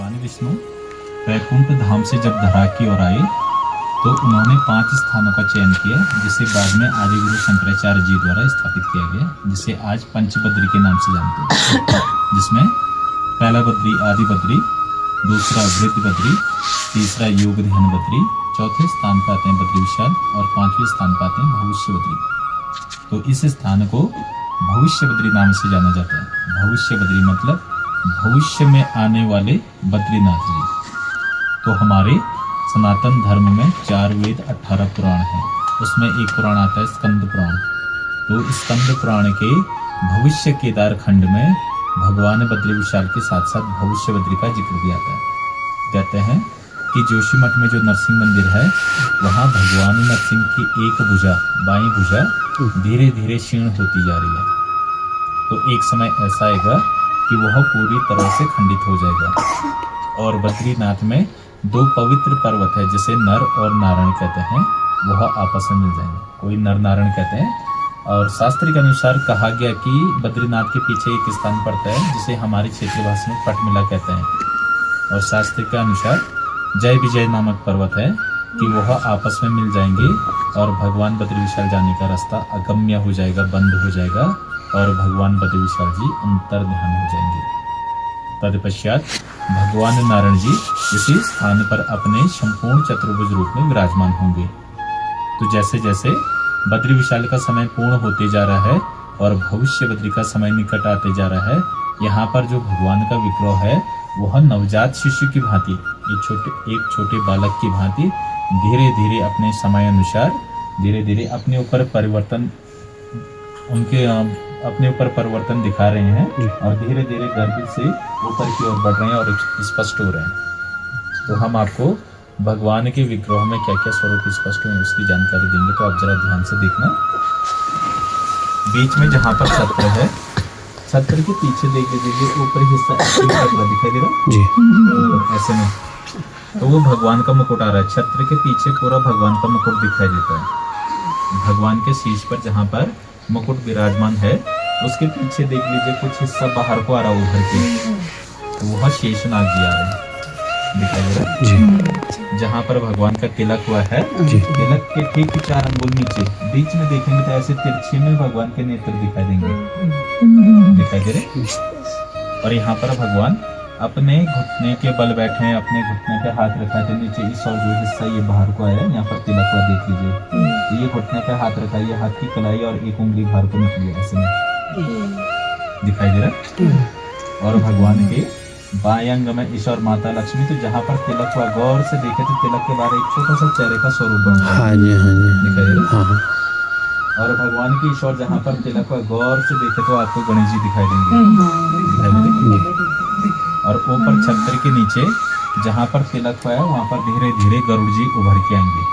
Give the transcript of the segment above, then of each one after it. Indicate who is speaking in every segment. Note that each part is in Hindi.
Speaker 1: भगवान विष्णु वैकुंठ धाम से जब धरा की ओर आए तो उन्होंने 5 स्थानों का चयन किया, जिसे बाद में आदि गुरु शंकराचार्य जी द्वारा स्थापित किया गया, जिसे आज पंचबद्री के नाम से जानते हैं। जिसमें पहला बद्री आदि बद्री, दूसरा वृद्ध बद्री, तीसरा योग ध्यान बद्री, चौथे स्थान पर आते हैं बद्री विशाल और 5वें स्थान पर आते हैं भविष्य बद्री। तो इस स्थान को भविष्य बद्री नाम से जाना जाता है। भविष्य बद्री मतलब भविष्य में आने वाले बद्रीनाथ जी। तो हमारे सनातन धर्म में 4 वेद 18 पुराण हैं, उसमें एक पुराण आता है स्कंद पुराण। तो स्कंद पुराण के भविष्य केदार खंड में भगवान बद्री विशाल के साथ साथ भविष्य बद्री का जिक्र भी आता है। कहते हैं कि जोशीमठ में जो नरसिंह मंदिर है, वहाँ भगवान नरसिंह की एक भुजा, बाईं भुजा धीरे धीरे क्षीण होती जा रही है। तो एक समय ऐसा आएगा कि वह पूरी तरह से खंडित हो जाएगा। और बद्रीनाथ में 2 पवित्र पर्वत है, जिसे नर और नारायण कहते हैं, वह आपस में मिल जाएंगे। कोई नर नारायण कहते हैं। और शास्त्र के अनुसार कहा गया कि बद्रीनाथ के पीछे एक स्थान पड़ता है, जिसे हमारी क्षेत्रीय भाषा में पटमिला कहते हैं। और शास्त्र के अनुसार जय विजय नामक पर्वत है कि वह आपस में मिल जाएंगे और भगवान बद्री विशाल जाने का रास्ता अगम्य हो जाएगा, बंद हो जाएगा और भगवान बद्री विशाल जी अंतर ध्यान हो जाएंगे। तत्पश्चात भगवान नारायण जी इसी स्थान पर अपने संपूर्ण चतुर्भुज रूप में विराजमान होंगे। तो जैसे जैसे बद्री विशाल का समय पूर्ण होते जा रहा है और भविष्य बद्री का समय निकट आते जा रहा है, यहाँ पर जो भगवान का विग्रह है वह नवजात शिशु की भांति, एक छोटे बालक की भांति धीरे धीरे अपने समय अनुसार धीरे धीरे अपने ऊपर परिवर्तन दिखा रहे हैं और धीरे धीरे गर्भ से ऊपर की ओर बढ़ रहे हैं और स्पष्ट हो रहे हैं। तो हम आपको भगवान के विग्रह में क्या क्या स्वरूप स्पष्ट हुए उसकी जानकारी देंगे, तो आप जरा ध्यान से देखना। बीच में जहाँ पर छत्र है, छत्र के पीछे देख लीजिए ऊपर हिस्सा दिखाई दे रहा जी, ऐसे में तो वो भगवान का मुकुट आ रहा है। छत्र के पीछे पूरा भगवान का मुकुट दिखाई देता है। भगवान के शीश पर जहाँ पर मुकुट विराजमान है, उसके पीछे देख लीजिए कुछ हिस्सा बाहर को आ रहा है उभर के, तो वह शेषनाग जी आ रहे हैं, दिखाई दे रहा है। जहाँ पर भगवान का तिलक हुआ है, तिलक के ठीक 4 अंगुल नीचे बीच में देखेंगे तो ऐसे तिरछे में भगवान के नेत्र दिखाई देंगे, दिखाई दे रहे। और यहाँ पर भगवान अपने घुटने के बल बैठे हैं, अपने घुटने पे हाथ रखा है नीचे, इस और जो हिस्सा ये बाहर को आया है, यहाँ पर तिलक हुआ देख लीजिए, ये घुटने पे हाथ रखा है, ये हाथ की कलाई और एक उंगली बाहर को निकली है, ऐसे में दिखाई दे रहा। और भगवान के बाएं अंग में ईश्वर माता लक्ष्मी, तो जहाँ पर तिलक हुआ गौर से देखे तो तिलक के बाहर एक छोटा सा चेहरे का स्वरूप बनता है, दिखाई दे रहा। और भगवान की ईश्वर जहाँ पर तिलक हुआ गौर से देखे तो आपको गणेश जी दिखाई देंगे। और ऊपर छत्र के नीचे जहाँ पर तिलक हुआ है, वहाँ पर धीरे धीरे गरुड़ जी उभर के आएंगे।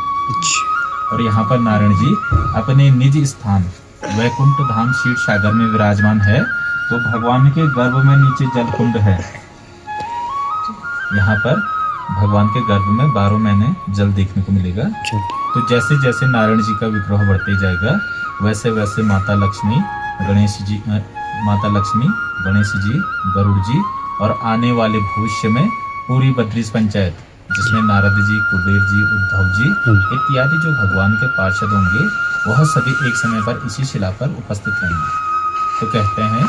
Speaker 1: और यहाँ पर नारायण जी अपने निज स्थान वैकुंठ धाम क्षीर सागर में विराजमान है। तो भगवान के गर्भ में नीचे जलकुंड है, यहाँ पर भगवान के गर्भ में 12 महीने जल देखने को मिलेगा। तो जैसे जैसे नारायण जी का विग्रह बढ़ते जाएगा, वैसे वैसे माता लक्ष्मी, गणेश जी, गरुड़ जी और आने वाले भविष्य में पूरी बद्री पंचायत, जिसमें नारद जी, कुबेर जी, उद्धव जी इत्यादि जो भगवान के पार्षद होंगे, वह सभी एक समय पर इसी शिला पर उपस्थित रहेंगे। तो कहते हैं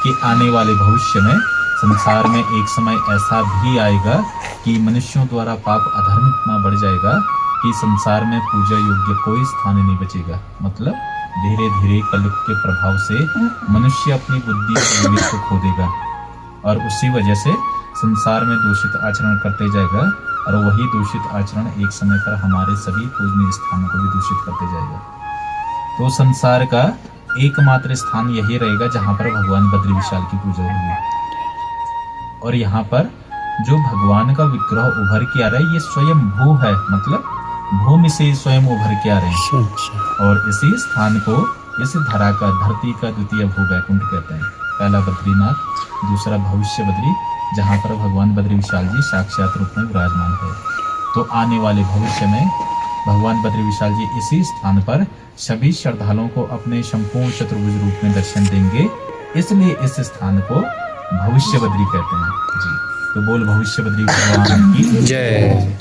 Speaker 1: कि आने वाले भविष्य में संसार में एक समय ऐसा भी आएगा कि मनुष्यों द्वारा पाप अधर्म इतना बढ़ जाएगा कि संसार में पूजा योग्य कोई स्थान नहीं बचेगा। मतलब धीरे धीरे कलयुग के प्रभाव से मनुष्य अपनी बुद्धि और विवेक को खो देगा और उसी वजह से संसार में दूषित आचरण करते जाएगा और वही दूषित आचरण एक समय पर हमारे सभी पूजनीय स्थानों को भी दूषित करते जाएगा। तो संसार का एकमात्र स्थान यही रहेगा जहाँ पर भगवान बद्री विशाल की पूजा होगी। और यहाँ पर जो भगवान का विग्रह उभर के आ रहा है, ये स्वयं भू है, मतलब भूमि से स्वयं उभर के आ रहे हैं। और इसी स्थान को, इस धरा का, धरती का द्वितीय भू वैकुंठ कहते हैं। पहला बद्रीनाथ, दूसरा भविष्य बद्री, जहाँ पर भगवान बद्री विशाल जी साक्षात रूप में विराजमान है। तो आने वाले भविष्य में भगवान बद्री विशाल जी इसी स्थान पर सभी श्रद्धालुओं को अपने संपूर्ण चतुर्भुज रूप में दर्शन देंगे, इसलिए इस स्थान को भविष्य बद्री कहते हैं जी। तो बोल भविष्य बद्री भगवान की
Speaker 2: जय।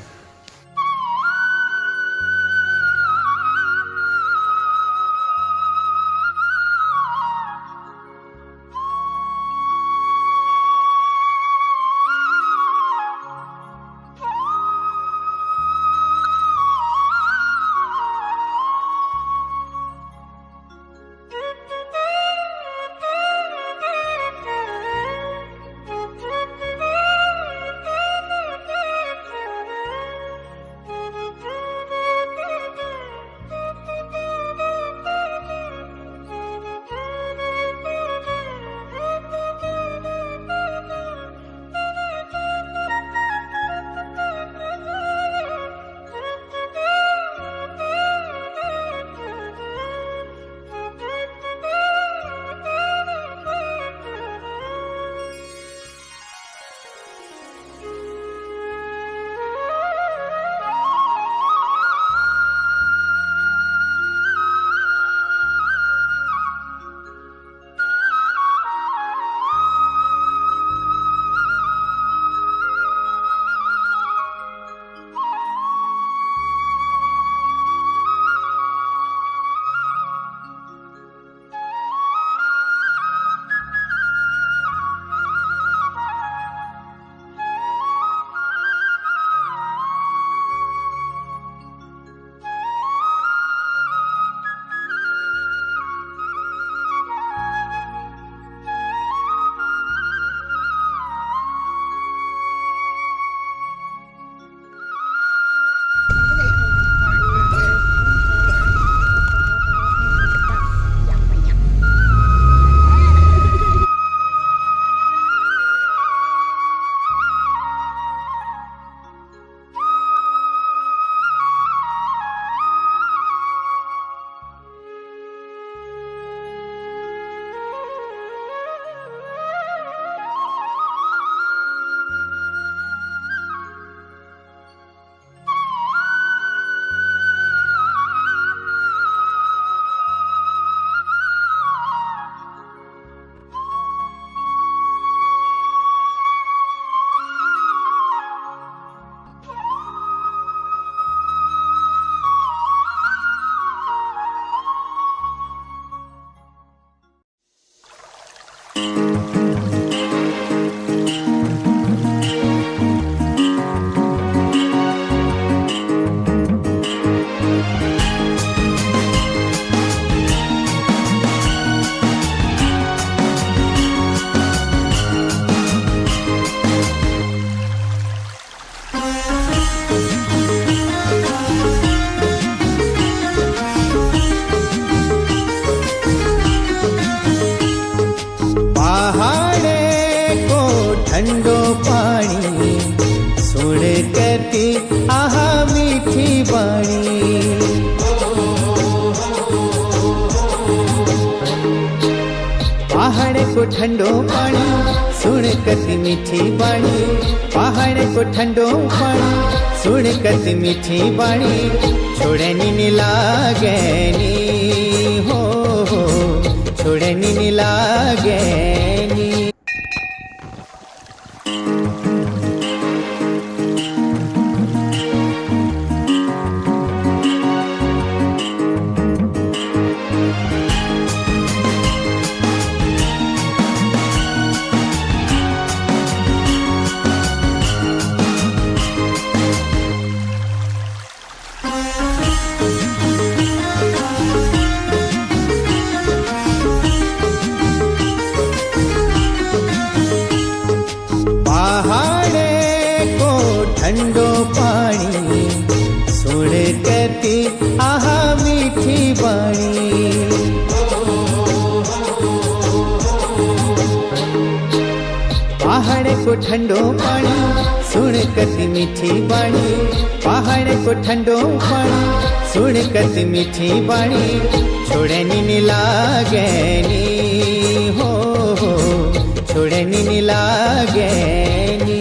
Speaker 3: ठंडो पानी सुन करती आहा मीठी बाणी। पहाड़ को ठंडो पानी सुन करती मीठी बाणी। पहाड़ को ठंडो पानी सुन करती मीठी बाणी। छोड़नी नी लागेनी हो छोड़नी नी लागेनी। ठंडो पानी सुन करती आहा मीठी बाणी। पहाड़ को ठंडो पानी सुन करती मीठी बाणी। पहाड़ को ठंडो पानी सुन करती मीठी बाणी। छोड़नी नी लागेनी हो छोड़नी नी लागेनी।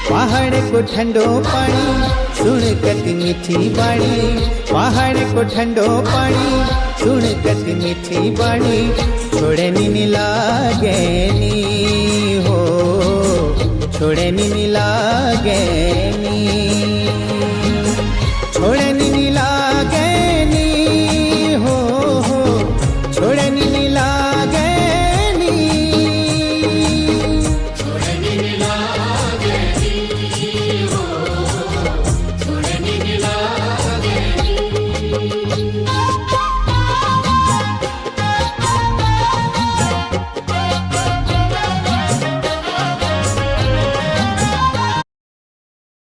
Speaker 3: पहाड़ को ठंडो पानी सुन करती मीठी बाणी। पहाड़ को ठंडो पानी सुन करती मीठी बाणी। छोड़नी नी लागेनी हो छोड़े नी लागे